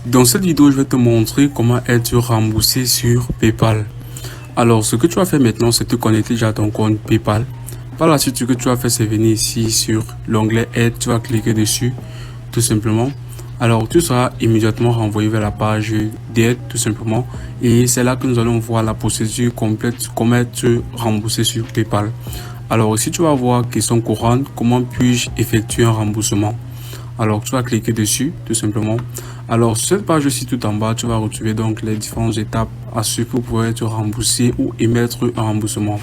Dans cette vidéo, je vais te montrer comment être remboursé sur PayPal. Alors, ce que tu vas faire maintenant, c'est te connecter déjà à ton compte PayPal. Par la suite, ce que tu vas faire, c'est venir ici sur l'onglet Aide. Tu vas cliquer dessus, tout simplement. Alors, tu seras immédiatement renvoyé vers la page d'aide, tout simplement. Et c'est là que nous allons voir la procédure complète, comment être remboursé sur PayPal. Alors, ici, tu vas voir question courante, comment puis-je effectuer un remboursement. Alors, tu vas cliquer dessus, tout simplement. Alors, sur cette page-ci, tout en bas, tu vas retrouver donc les différentes étapes à suivre pour pouvoir être remboursé ou émettre un remboursement.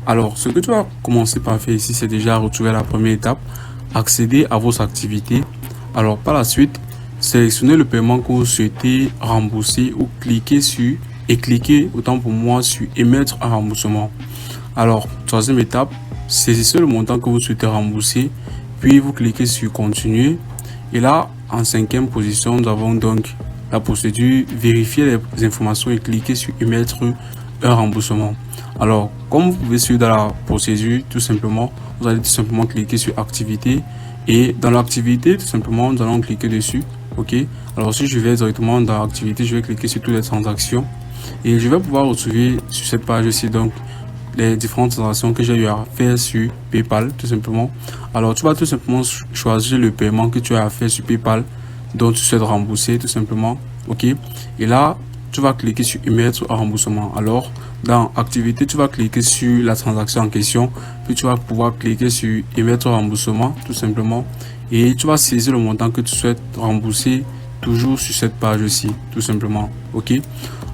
Alors, ce que tu vas commencer par faire ici, c'est déjà retrouver la première étape, accéder à vos activités. Alors, par la suite, sélectionnez le paiement que vous souhaitez rembourser ou cliquez sur et cliquez, autant pour moi, sur émettre un remboursement. Alors, troisième étape, saisissez le montant que vous souhaitez rembourser, puis vous cliquez sur continuer. Et là, en cinquième position, nous avons donc la procédure vérifier les informations et cliquer sur émettre un remboursement. Alors, comme vous pouvez suivre dans la procédure, tout simplement, vous allez tout simplement cliquer sur activité et dans l'activité, tout simplement, nous allons cliquer dessus. Ok. Alors, si je vais directement dans l'activité, je vais cliquer sur toutes les transactions et je vais pouvoir retrouver sur cette page-ci donc les différentes transactions que j'ai eu à faire sur PayPal, tout simplement. Alors, tu vas tout simplement choisir le paiement que tu as à faire sur PayPal, dont tu souhaites rembourser, tout simplement. OK. Et là, tu vas cliquer sur émettre un remboursement. Alors, dans activité, tu vas cliquer sur la transaction en question, puis tu vas pouvoir cliquer sur émettre un remboursement, tout simplement. Et tu vas saisir le montant que tu souhaites rembourser, toujours sur cette page-ci, tout simplement. OK.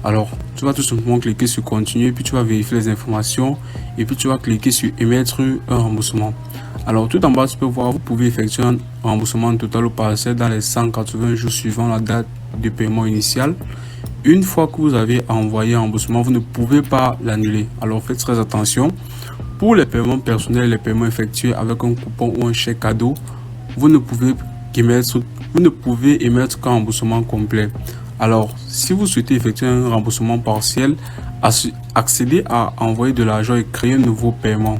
Alors, tu vas tout simplement cliquer sur continuer, puis tu vas vérifier les informations et puis tu vas cliquer sur émettre un remboursement. Alors, tout en bas, tu peux voir, vous pouvez effectuer un remboursement total ou partiel dans les 180 jours suivant la date de paiement initial. Une fois que vous avez envoyé un remboursement, vous ne pouvez pas l'annuler. Alors, faites très attention. Pour les paiements personnels et les paiements effectués avec un coupon ou un chèque cadeau, vous ne pouvez émettre qu'un remboursement complet. Alors, si vous souhaitez effectuer un remboursement partiel, accédez à envoyer de l'argent et créer un nouveau paiement.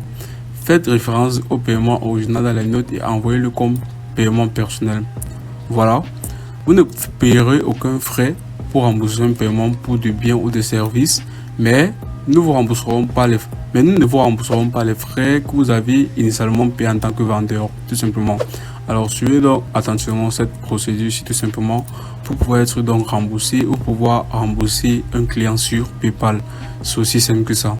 Faites référence au paiement original dans les notes et envoyez-le comme paiement personnel. Voilà. Vous ne payerez aucun frais pour rembourser un paiement pour des biens ou des services, mais nous ne vous rembourserons pas les frais que vous avez initialement payés en tant que vendeur, tout simplement. Alors, suivez donc attentivement cette procédure-ci, tout simplement, pour pouvoir être donc remboursé ou pouvoir rembourser un client sur PayPal. C'est aussi simple que ça.